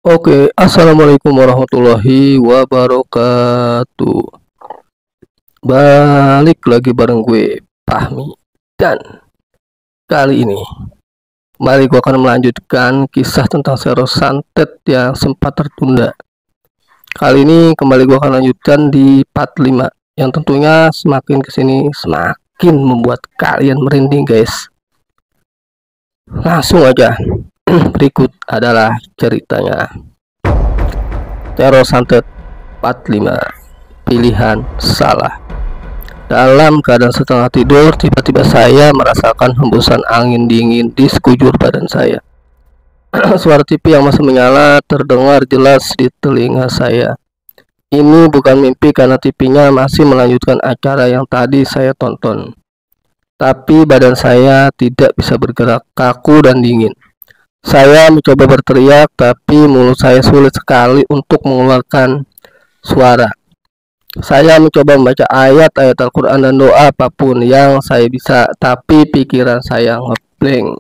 Oke, assalamualaikum warahmatullahi wabarakatuh. Balik lagi bareng gue, Fahmi. Dan kali ini, mari gue akan melanjutkan kisah tentang Sero Santet yang sempat tertunda. Kali ini kembali gue akan lanjutkan di part 5, yang tentunya semakin kesini semakin membuat kalian merinding, guys. Langsung aja, berikut adalah ceritanya. Sero Santet part 5, pilihan salah. Dalam keadaan setengah tidur, tiba-tiba saya merasakan hembusan angin dingin di sekujur badan saya. Suara TV yang masih menyala terdengar jelas di telinga saya. Ini bukan mimpi karena TV-nya masih melanjutkan acara yang tadi saya tonton. Tapi badan saya tidak bisa bergerak, kaku dan dingin. Saya mencoba berteriak, tapi mulut saya sulit sekali untuk mengeluarkan suara. Saya mencoba membaca ayat-ayat Al-Quran dan doa apapun yang saya bisa, tapi pikiran saya ngeblank.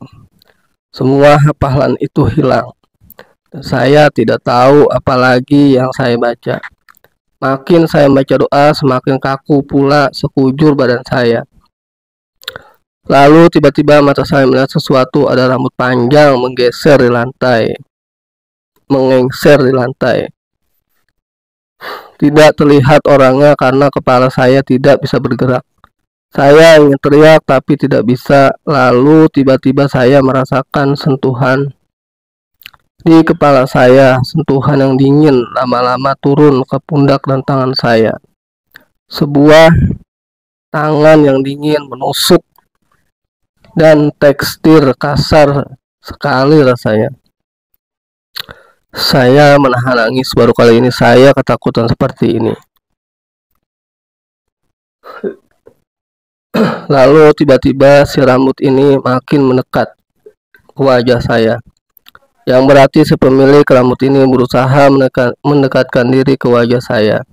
Semua hafalan itu hilang. Dan saya tidak tahu apa lagi yang saya baca. Makin saya membaca doa, semakin kaku pula sekujur badan saya. Lalu tiba-tiba mata saya melihat sesuatu, ada rambut panjang menggeser di lantai. Mengengser di lantai. Tidak terlihat orangnya karena kepala saya tidak bisa bergerak. Saya ingin teriak tapi tidak bisa. Lalu tiba-tiba saya merasakan sentuhan di kepala saya. Sentuhan yang dingin lama-lama turun ke pundak dan tangan saya. Sebuah tangan yang dingin menusuk dan tekstur kasar sekali rasanya. Saya menahan nangis, baru kali ini saya ketakutan seperti ini. Lalu tiba-tiba si rambut ini makin mendekat ke wajah saya. Yang berarti si pemilik rambut ini berusaha mendekatkan diri ke wajah saya.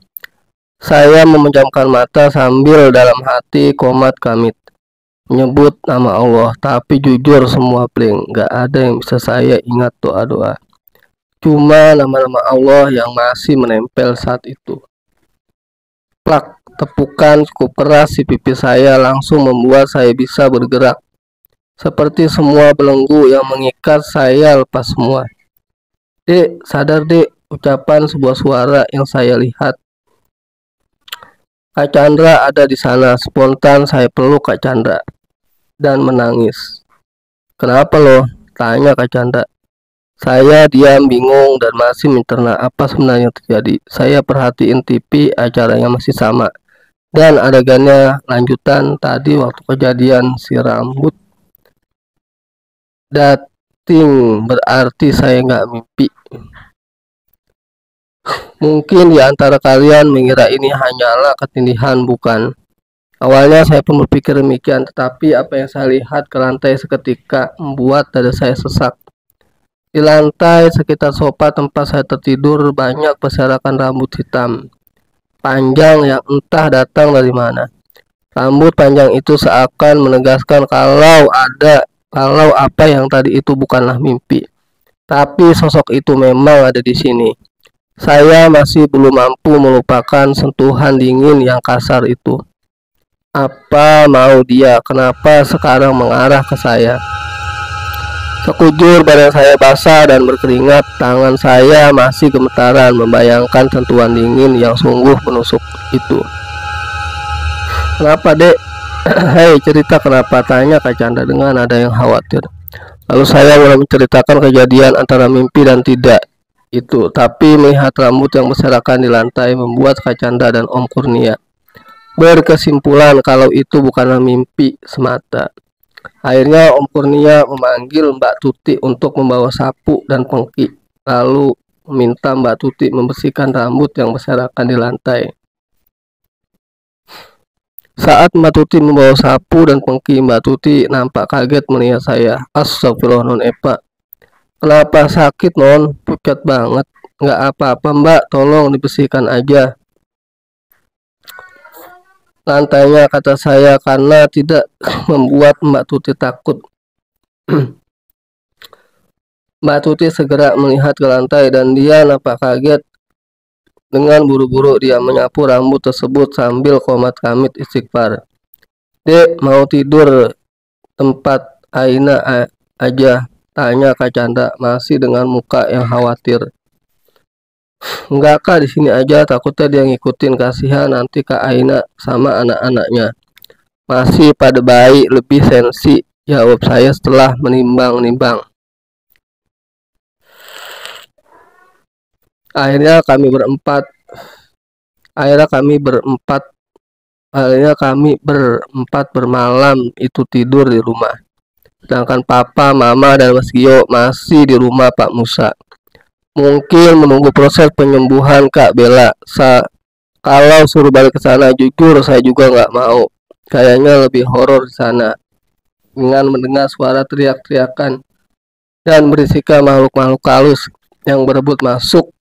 Saya memejamkan mata sambil dalam hati komat kamit menyebut nama Allah, tapi jujur semua blank. Gak ada yang bisa saya ingat doa-doa. Cuma nama-nama Allah yang masih menempel saat itu. Plak, tepukan cukup keras di pipi saya langsung membuat saya bisa bergerak. Seperti semua belenggu yang mengikat saya lepas semua. Dek, sadar dek, ucapan sebuah suara yang saya lihat. Kak Chandra ada di sana. Spontan saya peluk Kak Chandra dan menangis. Kenapa loh? Tanya Kak Chandra. Saya diam, bingung, dan masih mencerna apa sebenarnya terjadi. Saya perhatiin TV, acaranya masih sama. Dan adegannya lanjutan tadi waktu kejadian si rambut dating, berarti saya nggak mimpi. Mungkin di antara kalian mengira ini hanyalah ketindihan, bukan? Awalnya saya pun berpikir demikian, tetapi apa yang saya lihat ke lantai seketika membuat dada saya sesak. Di lantai sekitar sofa tempat saya tertidur banyak berserakan rambut hitam panjang yang entah datang dari mana. Rambut panjang itu seakan menegaskan kalau apa yang tadi itu bukanlah mimpi. Tapi sosok itu memang ada di sini. Saya masih belum mampu melupakan sentuhan dingin yang kasar itu. Apa mau dia? Kenapa sekarang mengarah ke saya? Sekujur badan saya basah dan berkeringat, tangan saya masih gemetaran membayangkan sentuhan dingin yang sungguh menusuk itu. Kenapa dek? Hei, cerita kenapa? Tanya Kak Chandra dengan nada yang khawatir. Lalu saya mulai menceritakan kejadian antara mimpi dan tidak itu, tapi melihat rambut yang berserakan di lantai membuat Kak Chandra dan Om Kurnia berkesimpulan kalau itu bukanlah mimpi semata. Akhirnya Om Kurnia memanggil Mbak Tuti untuk membawa sapu dan pengki, lalu meminta Mbak Tuti membersihkan rambut yang berserakan di lantai. Saat Mbak Tuti membawa sapu dan pengki, Mbak Tuti nampak kaget melihat saya. Astagfirullah non Epa. Kenapa sakit non? Pucat banget. Nggak apa-apa Mbak, tolong dibersihkan aja lantainya, kata saya karena tidak membuat Mbak Tuti takut. Mbak Tuti segera melihat ke lantai dan dia nampak kaget. Dengan buru-buru dia menyapu rambut tersebut sambil komat kamit istighfar. Dek, mau tidur tempat Aina aja, tanya Kak Chandra masih dengan muka yang khawatir. Enggak Kak, di sini aja, takutnya dia ngikutin, kasihan nanti Kak Aina sama anak-anaknya. Masih pada bayi, lebih sensi, jawab saya setelah menimbang-nimbang. Akhirnya kami berempat bermalam itu tidur di rumah. Sedangkan Papa, Mama, dan Mas Gio masih di rumah Pak Musa. Mungkin menunggu proses penyembuhan Kak Bella. Kalau suruh balik ke sana, jujur saya juga nggak mau. Kayaknya lebih horor di sana. Dengan mendengar suara teriak-teriakan dan berisikan makhluk-makhluk halus yang berebut masuk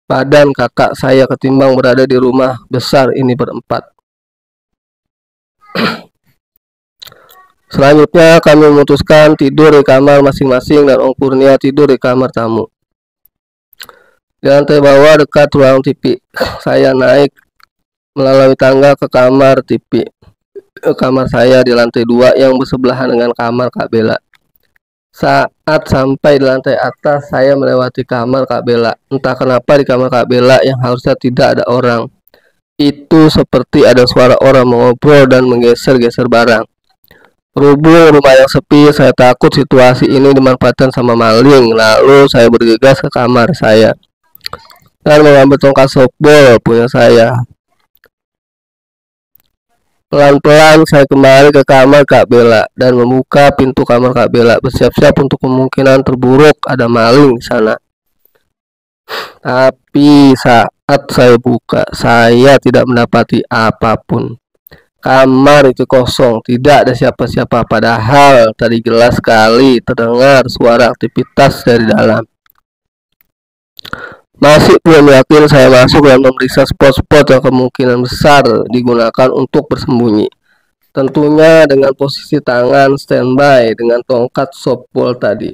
badan kakak saya ketimbang berada di rumah besar ini berempat. Selanjutnya kami memutuskan tidur di kamar masing-masing dan Om Kurnia tidur di kamar tamu. Di lantai bawah dekat ruang TV, saya naik melalui tangga ke kamar TV. Kamar saya di lantai 2 yang bersebelahan dengan kamar Kak Bella. Saat sampai di lantai atas, saya melewati kamar Kak Bella. Entah kenapa di kamar Kak Bella yang harusnya tidak ada orang, itu seperti ada suara orang mengobrol dan menggeser-geser barang. Berhubung rumah yang sepi, saya takut situasi ini dimanfaatkan sama maling. Lalu saya bergegas ke kamar saya dan mengambil tongkat softball punya saya. Pelan-pelan saya kembali ke kamar Kak Bella dan membuka pintu kamar Kak Bella, bersiap-siap untuk kemungkinan terburuk ada maling di sana. Tapi saat saya buka, saya tidak mendapati apapun. Kamar itu kosong, tidak ada siapa-siapa, padahal tadi jelas sekali terdengar suara aktivitas dari dalam. Masih belum yakin, saya masuk dan memeriksa spot-spot yang kemungkinan besar digunakan untuk bersembunyi. Tentunya dengan posisi tangan standby dengan tongkat softball tadi.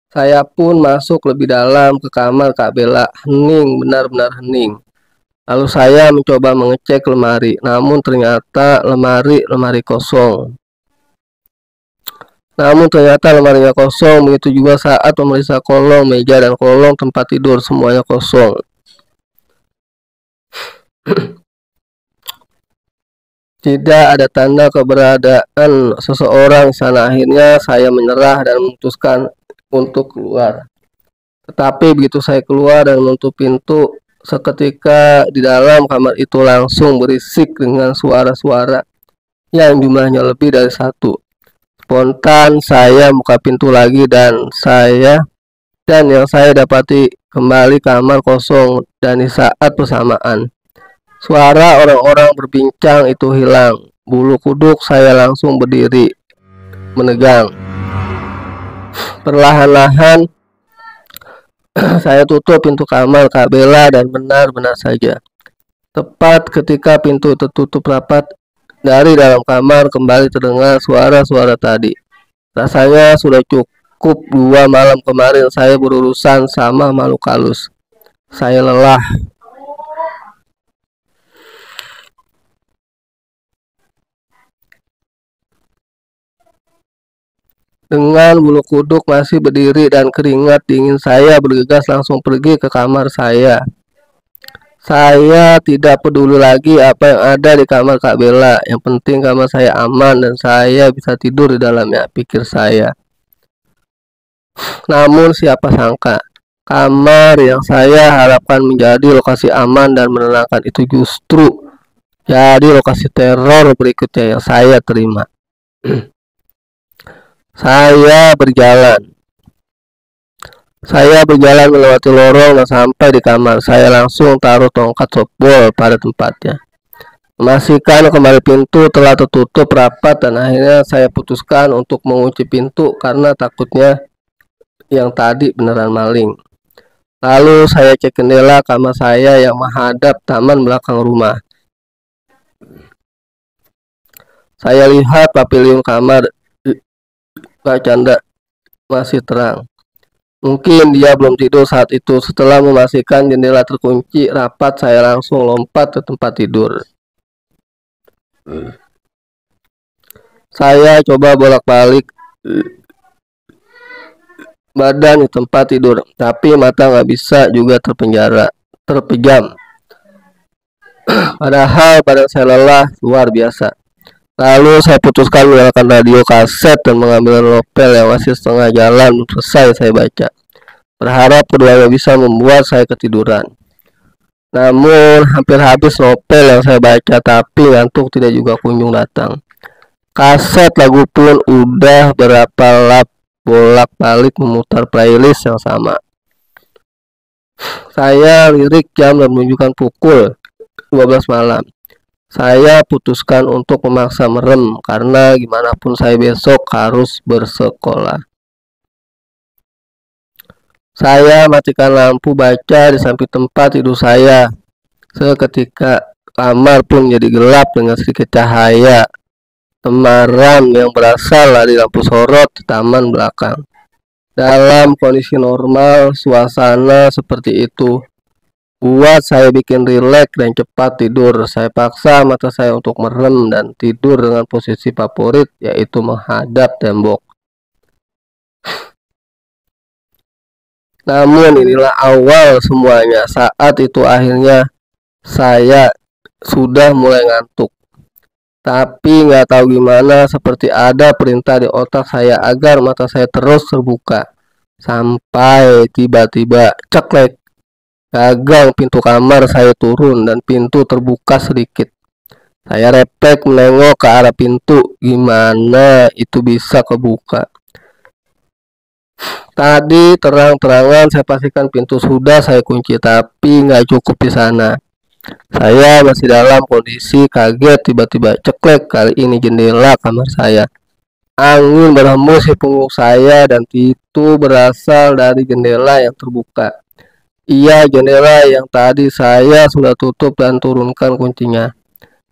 Saya pun masuk lebih dalam ke kamar Kak Bella, hening, benar-benar hening. Lalu saya mencoba mengecek lemari, namun ternyata lemari kosong. Lemarinya kosong, begitu juga saat memeriksa kolong meja dan kolong tempat tidur, semuanya kosong. Tidak ada tanda keberadaan seseorang di sana. Akhirnya saya menyerah dan memutuskan untuk keluar. Tetapi begitu saya keluar dan menutup pintu, seketika di dalam kamar itu langsung berisik dengan suara-suara yang jumlahnya lebih dari satu. Spontan saya buka pintu lagi dan yang saya dapati kembali kamar kosong dan di saat bersamaan suara orang-orang berbincang itu hilang. Bulu kuduk saya langsung berdiri menegang. Perlahan-lahan saya tutup pintu kamar Kak Bella dan benar-benar saja, tepat ketika pintu tertutup rapat, dari dalam kamar kembali terdengar suara-suara tadi. Rasanya sudah cukup 2 malam kemarin saya berurusan sama makhluk halus. Saya lelah. Dengan bulu kuduk masih berdiri dan keringat dingin, saya bergegas langsung pergi ke kamar saya. Saya tidak peduli lagi apa yang ada di kamar Kak Bella. Yang penting kamar saya aman dan saya bisa tidur di dalamnya, pikir saya. Namun siapa sangka, kamar yang saya harapkan menjadi lokasi aman dan menenangkan itu justru jadi lokasi teror berikutnya yang saya terima. Saya berjalan melewati lorong dan sampai di kamar. Saya langsung taruh tongkat softball pada tempatnya. Memastikan kembali pintu telah tertutup rapat dan akhirnya saya putuskan untuk mengunci pintu karena takutnya yang tadi beneran maling. Lalu saya cek jendela kamar saya yang menghadap taman belakang rumah. Saya lihat pavilion kamar Kak Chandra masih terang. Mungkin dia belum tidur saat itu. Setelah memastikan jendela terkunci rapat, saya langsung lompat ke tempat tidur. Saya coba bolak-balik badan di tempat tidur, tapi mata nggak bisa juga terpejam. Padahal badan saya lelah luar biasa. Lalu saya putuskan menyalakan radio kaset dan mengambil novel yang masih setengah jalan selesai saya baca. Berharap keduanya bisa membuat saya ketiduran. Namun hampir habis novel yang saya baca, tapi ngantuk tidak juga kunjung datang. Kaset lagu pun udah berapa lap bolak-balik memutar playlist yang sama. Saya lirik jam dan menunjukkan pukul 12 malam. Saya putuskan untuk memaksa merem karena gimana pun saya besok harus bersekolah. Saya matikan lampu baca di samping tempat tidur saya. Seketika kamar pun jadi gelap dengan sedikit cahaya temaram yang berasal dari lampu sorot di taman belakang. Dalam kondisi normal, suasana seperti itu buat saya bikin rileks dan cepat tidur. Saya paksa mata saya untuk merem dan tidur dengan posisi favorit, yaitu menghadap tembok. Namun inilah awal semuanya. Saat itu akhirnya saya sudah mulai ngantuk. Tapi nggak tahu gimana, seperti ada perintah di otak saya agar mata saya terus terbuka. Sampai tiba-tiba ceklek, gagang pintu kamar saya turun dan pintu terbuka sedikit. Saya refleks menengok ke arah pintu, gimana itu bisa kebuka. Tadi terang-terangan saya pastikan pintu sudah saya kunci, tapi nggak cukup di sana. Saya masih dalam kondisi kaget, tiba-tiba ceklek, kali ini jendela kamar saya. Angin berhembus di punggung saya dan itu berasal dari jendela yang terbuka. Iya, jendela yang tadi saya sudah tutup dan turunkan kuncinya.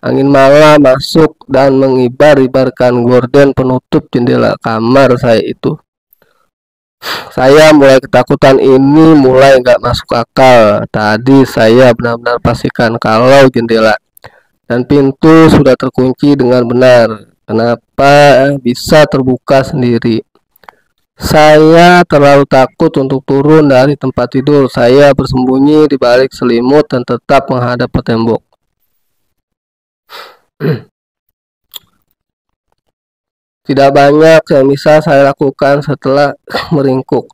Angin malam masuk dan mengibar-ibarkan gorden penutup jendela kamar saya itu. Saya mulai ketakutan, ini mulai nggak masuk akal. Tadi saya benar-benar pastikan kalau jendela dan pintu sudah terkunci dengan benar. Kenapa bisa terbuka sendiri? Saya terlalu takut untuk turun dari tempat tidur. Saya bersembunyi di balik selimut dan tetap menghadap ke tembok. Tidak banyak yang bisa saya lakukan setelah meringkuk,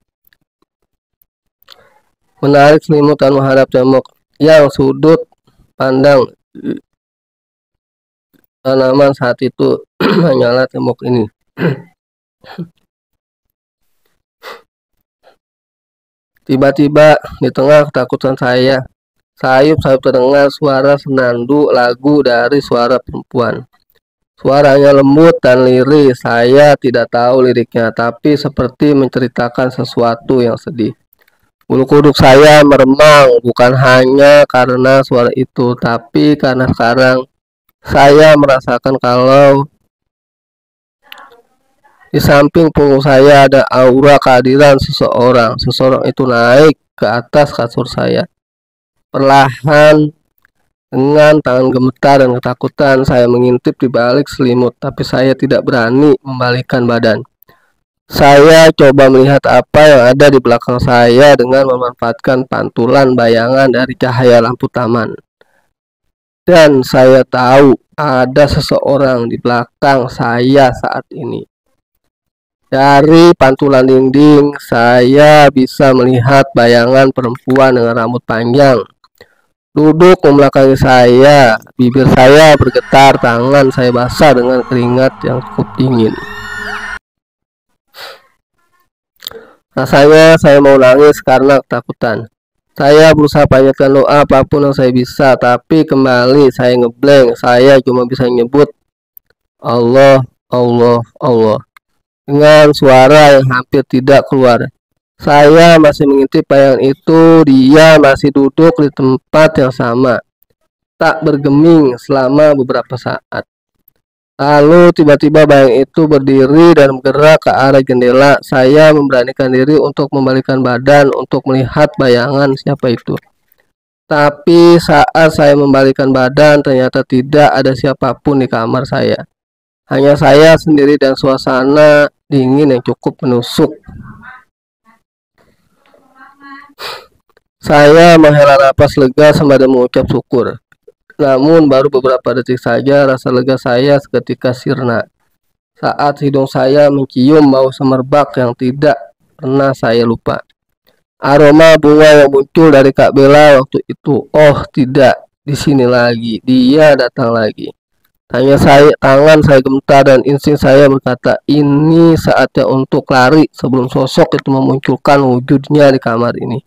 menarik selimut dan menghadap tembok yang sudut pandang tanaman saat itu hanyalah tembok ini. Tiba-tiba di tengah ketakutan saya, sayup-sayup terdengar suara senandung lagu dari suara perempuan. Suaranya lembut dan lirih. Saya tidak tahu liriknya, tapi seperti menceritakan sesuatu yang sedih. Bulu kuduk saya meremang, bukan hanya karena suara itu, tapi karena sekarang saya merasakan kalau di samping punggung saya ada aura kehadiran seseorang. Seseorang itu naik ke atas kasur saya. Perlahan, dengan tangan gemetar dan ketakutan, saya mengintip di balik selimut, tapi saya tidak berani membalikkan badan. Saya coba melihat apa yang ada di belakang saya dengan memanfaatkan pantulan bayangan dari cahaya lampu taman. Dan saya tahu ada seseorang di belakang saya saat ini. Dari pantulan dinding, saya bisa melihat bayangan perempuan dengan rambut panjang duduk membelakangi saya. Bibir saya bergetar, tangan saya basah dengan keringat yang cukup dingin. Rasanya saya mau nangis karena ketakutan. Saya berusaha panjatkan doa apapun yang saya bisa, tapi kembali saya ngeblank. Saya cuma bisa nyebut Allah, Allah, Allah dengan suara yang hampir tidak keluar. Saya masih mengintip bayangan itu. Dia masih duduk di tempat yang sama, tak bergeming selama beberapa saat. Lalu tiba-tiba bayang itu berdiri dan bergerak ke arah jendela. Saya memberanikan diri untuk membalikkan badan untuk melihat bayangan siapa itu. Tapi saat saya membalikkan badan, ternyata tidak ada siapapun di kamar saya. Hanya saya sendiri dan suasana dingin yang cukup menusuk. Saya menghela napas lega sembari mengucap syukur. Namun baru beberapa detik saja rasa lega saya seketika sirna saat hidung saya mencium bau semerbak yang tidak pernah saya lupa. Aroma bunga yang muncul dari Kak Bella waktu itu. Oh tidak, di sini lagi. Dia datang lagi. Tangan saya gemetar dan insting saya berkata, ini saatnya untuk lari sebelum sosok itu memunculkan wujudnya di kamar ini.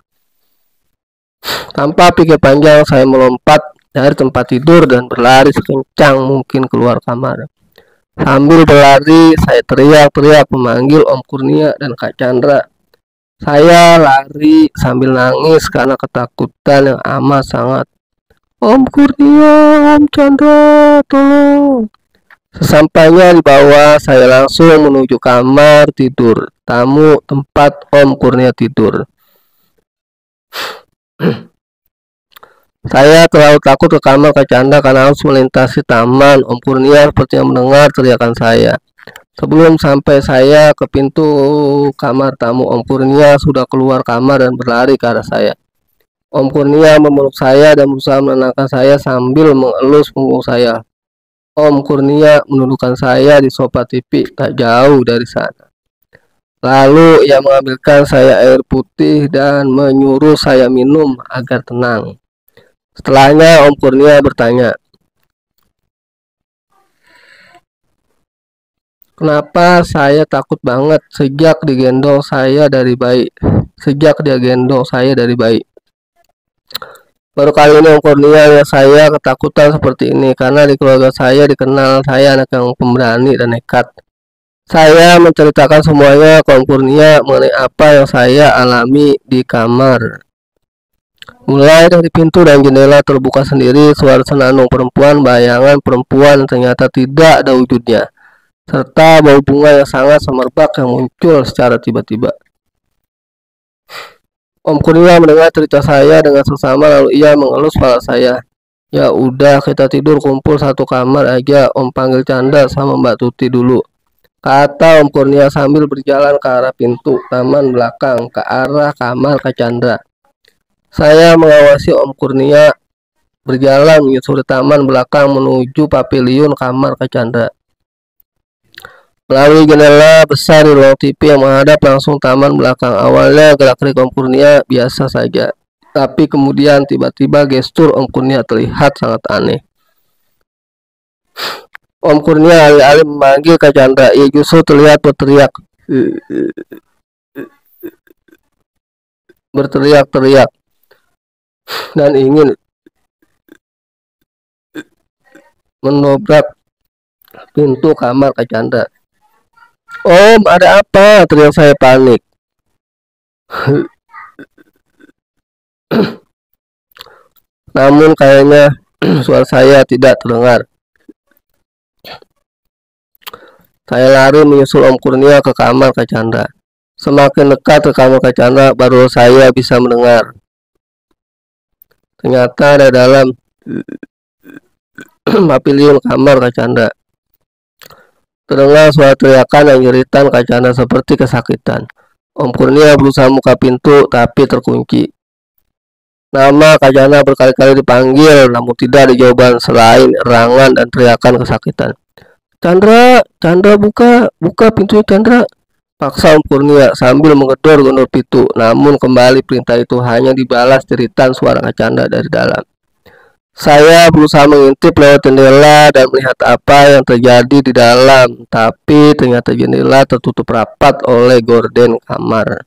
Tanpa pikir panjang, saya melompat dari tempat tidur dan berlari sekencang mungkin keluar kamar. Sambil berlari, saya teriak-teriak memanggil Om Kurnia dan Kak Chandra. Saya lari sambil nangis karena ketakutan yang amat sangat. Om Kurnia, Om Chandra, tolong. Sesampainya di bawah, saya langsung menuju kamar tidur tamu tempat Om Kurnia tidur. Saya terlalu takut ke kamar Kak Chandra karena harus melintasi taman. Om Kurnia sepertinya mendengar teriakan saya. Sebelum sampai saya ke pintu kamar tamu, Om Kurnia sudah keluar kamar dan berlari ke arah saya. Om Kurnia memeluk saya dan berusaha menenangkan saya sambil mengelus punggung saya. Om Kurnia menundukkan saya di sofa TV tak jauh dari sana. Lalu ia mengambilkan saya air putih dan menyuruh saya minum agar tenang. Setelahnya Om Kurnia bertanya, kenapa saya takut banget sejak dia gendong saya dari bayi. Baru kali ini Om Kurnia lihat saya ketakutan seperti ini karena di keluarga saya dikenal saya anak yang pemberani dan nekat. Saya menceritakan semuanya ke Om Kurnia mengenai apa yang saya alami di kamar. Mulai dari pintu dan jendela terbuka sendiri, suara senandung perempuan, bayangan perempuan ternyata tidak ada wujudnya, serta bau bunga yang sangat semerbak yang muncul secara tiba-tiba. Om Kurnia mendengar cerita saya dengan seksama lalu ia mengelus kepala saya. Ya udah kita tidur kumpul satu kamar aja, Om panggil Chandra sama Mbak Tuti dulu, kata Om Kurnia sambil berjalan ke arah pintu taman belakang ke arah kamar Kak Chandra. Saya mengawasi Om Kurnia berjalan menyusuri taman belakang menuju pavilion kamar Kak Chandra. Melalui jendela besar di ruang TV yang menghadap langsung taman belakang. Awalnya gerak-gerik Om Kurnia biasa saja, tapi kemudian tiba-tiba gestur Om Kurnia terlihat sangat aneh. Om Kurnia alih-alih memanggil Kak Chandra, ia justru terlihat berteriak-teriak dan ingin mendobrak pintu kamar Kak Chandra. Om, ada apa? Teriak saya panik. Namun kayaknya suara saya tidak terdengar. Saya lari menyusul Om Kurnia ke kamar Kak Chandra. Semakin dekat ke kamar Kak Chandra, baru saya bisa mendengar. Ternyata ada dalam pavilion kamar Kak Chandra. Terdengar suara teriakan yang nyeritan Kak Chandra seperti kesakitan. Om Kurnia berusaha buka pintu tapi terkunci. Nama Kak Chandra berkali-kali dipanggil namun tidak ada jawaban selain erangan dan teriakan kesakitan. Chandra, buka pintunya Chandra, paksa Om Kurnia sambil menggedor-gedor pintu. Namun kembali perintah itu hanya dibalas jeritan suara Kak Chandra dari dalam. Saya berusaha mengintip lewat jendela dan melihat apa yang terjadi di dalam, tapi ternyata jendela tertutup rapat oleh gorden kamar.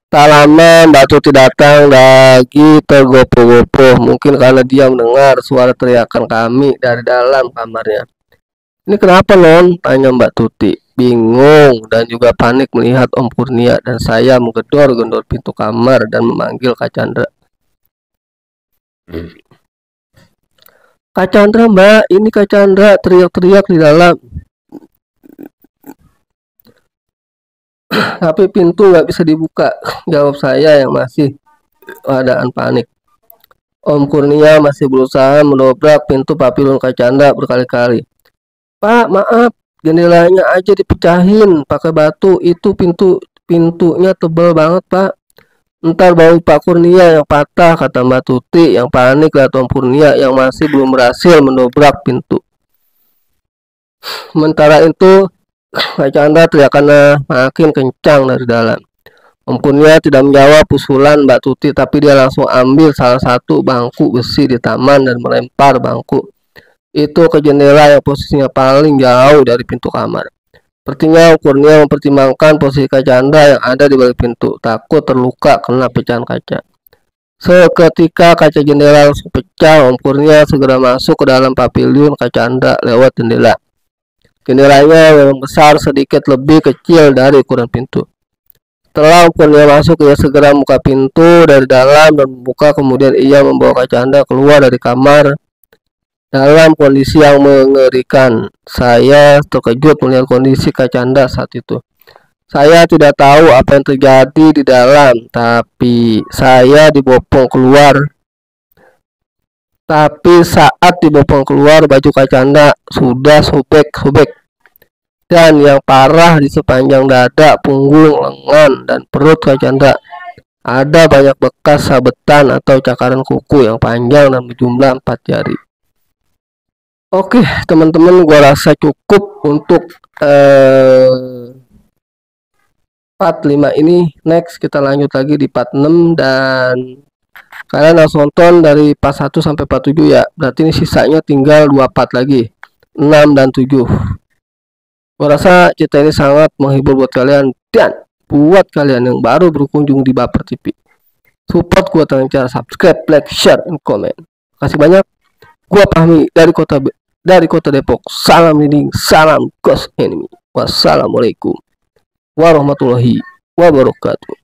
Tak lama Mbak Tuti datang lagi tergopoh-gopoh, mungkin karena dia mendengar suara teriakan kami dari dalam kamarnya. Ini kenapa non? Tanya Mbak Tuti, bingung dan juga panik melihat Om Kurnia dan saya menggedor-gedor pintu kamar dan memanggil Kak Chandra. Kak Chandra, Mbak, ini Kak Chandra, teriak-teriak di dalam. Tapi pintu nggak bisa dibuka, jawab saya yang masih keadaan panik. Om Kurnia masih berusaha mendobrak pintu papilun Kak Chandra berkali-kali. Pak, maaf, jendelanya aja dipecahin pakai batu, itu pintunya tebal banget, Pak. Ntar bau Pak Kurnia yang patah, kata Mbak Tuti yang panik lihat Om Kurnia yang masih belum berhasil mendobrak pintu. Sementara itu, Kak Chandra teriakannya makin kencang dari dalam. Om Kurnia tidak menjawab usulan Mbak Tuti, tapi dia langsung ambil salah satu bangku besi di taman dan melempar bangku itu ke jendela yang posisinya paling jauh dari pintu kamar. Sepertinya Om Kurnia mempertimbangkan posisi Kak Chandra yang ada di balik pintu, takut terluka kena pecahan kaca. Seketika kaca jendela langsung pecah. Om Kurnia segera masuk ke dalam pavilion Kak Chandra lewat jendela. Jendelanya memang besar, sedikit lebih kecil dari ukuran pintu. Setelah Om Kurnia masuk, ia segera membuka pintu dari dalam dan membuka, kemudian ia membawa Kak Chandra keluar dari kamar dalam kondisi yang mengerikan. Saya terkejut melihat kondisi Kak Chandra saat itu. Saya tidak tahu apa yang terjadi di dalam, tapi saya dibopong keluar. Tapi saat dibopong keluar, baju Kak Chandra sudah sobek-sobek. Dan yang parah, di sepanjang dada, punggung, lengan, dan perut Kak Chandra ada banyak bekas sabetan atau cakaran kuku yang panjang dan berjumlah 4 jari. Oke, teman-teman, gua rasa cukup untuk part 5 ini. Next kita lanjut lagi di part 6 dan kalian harus nonton dari part 1 sampai part 7 ya. Berarti ini sisanya tinggal 2 part lagi, 6 dan 7. Gua rasa cerita ini sangat menghibur buat kalian dan buat kalian yang baru berkunjung di Baper TV. Support gua dengan cara subscribe, like, share, and comment. Kasih banyak. Gua Fahmi dari kota Depok. Salam leading, salam ghost enemy. Wassalamualaikum warahmatullahi wabarakatuh.